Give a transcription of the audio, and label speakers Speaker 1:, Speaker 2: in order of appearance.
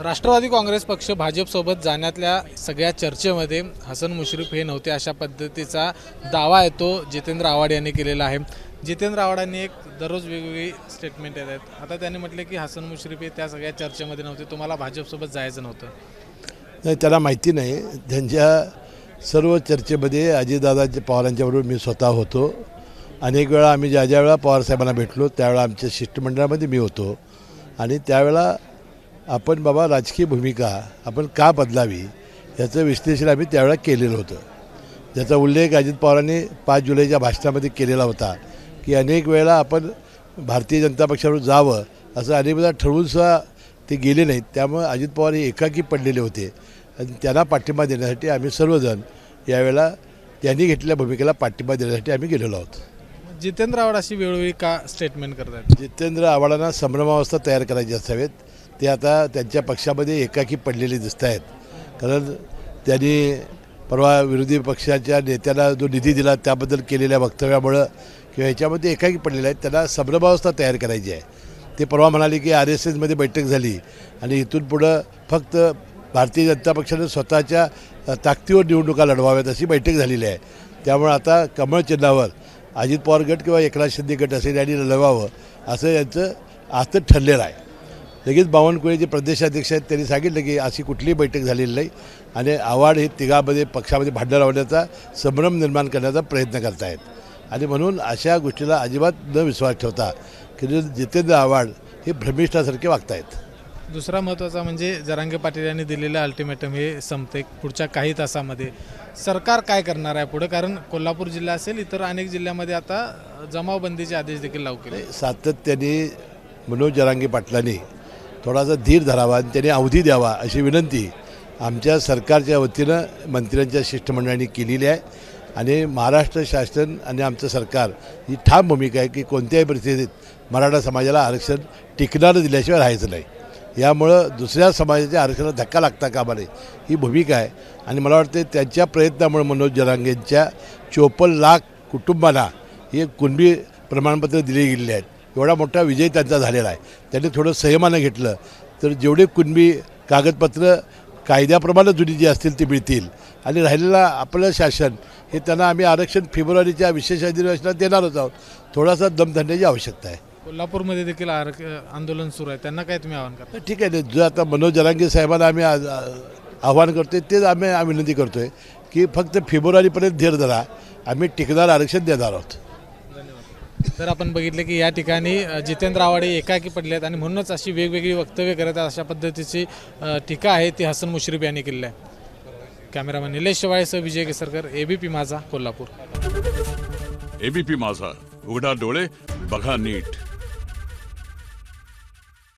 Speaker 1: राष्ट्रवादी काँग्रेस पक्ष भाजपसोबत जाण्यातल्या सगळ्या चर्चेमध्ये हसन मुश्रीफ हे नव्हते अशा पद्धतीचा दावा आहे तो जितेंद्र आव्हाड यांनी केलेला आहे। जितेंद्र आव्हाडांनी एक दररोज वेगवेगळी स्टेटमेंट येत आहेत। आता त्यांनी म्हटले की हसन मुश्रीफ हे त्या सगळ्या चर्चेमध्ये नव्हते, तुम्हाला भाजपसोबत जायचं नव्हतं।
Speaker 2: नाही, त्याला माहिती नाही। त्यांच्या सर्व चर्चेमध्ये अजितदादांच्या पवारांच्याबरोबर मी स्वतः होतो। अनेक वेळा आम्ही ज्या वेळा पवारसाहेबांना भेटलो त्यावेळेला आमच्या शिष्टमंडळामध्ये मी होतो आणि त्यावेळेला आपण बाबा राजकीय भूमिका आपण का बदलावी याचं विश्लेषण आम्ही त्यावेळेला केलेलं होतं, ज्याचा उल्लेख अजित पवारांनी 5 जुलैच्या भाषणामध्ये केलेला होता की अनेक वेळा आपण भारतीय जनता पक्षावर जावं असं अनेक वेळा ठरवूनसुद्धा ते गेले नाहीत। त्यामुळे अजित पवार हे एकाकी पडलेले होते आणि त्यांना पाठिंबा देण्यासाठी आम्ही सर्वजण यावेळेला त्यांनी घेतलेल्या भूमिकेला पाठिंबा देण्यासाठी आम्ही गेलेलो आहोत।
Speaker 1: जितेंद्र आव्हाड अशी वेळोवेळी का स्टेटमेंट करतात?
Speaker 2: जितेंद्र आव्हाडांना संभ्रमावस्था तयार करायची असावेत। ते आता त्यांच्या पक्षामध्ये एकाकी पडलेले दिसत आहेत, कारण त्यांनी परवा विरोधी पक्षाच्या नेत्याला जो निधी दिला त्याबद्दल केलेल्या वक्तव्यामुळं किंवा ह्याच्यामध्ये एकाकी पडलेले आहेत। त्यांना संभ्रमावस्था तयार करायची आहे। ते परवा म्हणाले की RSSमध्ये बैठक झाली आणि इथून पुढं फक्त भारतीय जनता पक्षाने स्वतःच्या ताकदीवर निवडणुका लढवाव्यात अशी बैठक झालेली आहे। त्यामुळे आता कमळ चिन्हावर अजित पवार गट किंवा एकनाथ शिंदे गट असेल यांनी लढवावं असं यांचं आज ठरलेलं आहे। लगेच बावनकुळे जे प्रदेशाध्यक्ष आहेत त्यांनी सांगितलं की अशी कुठलीही बैठक झालेली नाही आणि आव्हाड हे तिघामध्ये पक्षामध्ये भांडण लावण्याचा संभ्रम निर्माण करण्याचा प्रयत्न करत आहेत आणि म्हणून अशा गोष्टीला अजिबात न विश्वास ठेवता की जितेंद्र आव्हाड हे भ्रमिष्ठासारखे वागत आहेत।
Speaker 1: दुसरा महत्त्वाचा म्हणजे जरांगे पाटील यांनी दिलेलं अल्टिमेटम हे संपते पुढच्या काही तासामध्ये। सरकार काय करणार आहे पुढे, कारण कोल्हापूर जिल्हा असेल इतर अनेक जिल्ह्यामध्ये आता जमावबंदीचे आदेश देखील लागू केले।
Speaker 2: सातत्याने मनोज जरांगे पाटलांनी थोडासा धीर धरावा आणि त्यांनी अवधी द्यावा अशी विनंती आमच्या सरकारच्या वतीनं मंत्र्यांच्या शिष्टमंडळाने केलेली आहे आणि महाराष्ट्र शासन आणि आमचं सरकार ही ठाम भूमिका आहे की कोणत्याही परिस्थितीत मराठा समाजाला आरक्षण टिकणारं दिल्याशिवाय राहायचं नाही। यामुळं दुसऱ्या समाजाच्या आरक्षणाला धक्का लागता कामा नये ही भूमिका आहे आणि मला वाटते त्यांच्या प्रयत्नामुळे मनोज जरांगेंच्या 54 लाख कुटुंबांना हे कुणबी प्रमाणपत्र दिले गेलेले आहेत। एवढा मोठा विजय त्यांचा झालेला आहे। त्यांनी थोडं संयमानं घेतलं तर जेवढे कुणबी कागदपत्र कायद्याप्रमाणे जुनी जी असतील ती मिळतील आणि राहिलेला आपलं शासन हे त्यांना आम्ही आरक्षण फेब्रुवारीच्या विशेष अधिवेशनात देणारच आहोत। थोडासा दम धरण्याची आवश्यकता आहे।
Speaker 1: कोल्हापूरमध्ये देखील आंदोलन सुरू आहे, त्यांना काय तुम्ही आवाहन करता?
Speaker 2: ठीक आहे, जो आता मनोज जरांगे साहेबांना आम्ही आव्हान करतोय तेच आम्ही विनंती करतोय की फक्त फेब्रुवारीपर्यंत धीर धरा, आम्ही टिकणार आरक्षण देणार आहोत।
Speaker 1: तर आपण बघितले की या ठिकाणी जितेंद्र आव्हाड एकाकी पडले आहेत आणि म्हणूनच अशी वेगवेगळी वक्तव्य करत आहेत। अशा पद्धतीची टीका आहे ती हसन मुश्रीफ यांनी केली आहे। कॅमेरामॅन निलेश शेवाळेसह विजय केसरकर, ABP माझा, कोल्हापूर।
Speaker 3: ABP माझा, उघडा डोळे बघा नीट।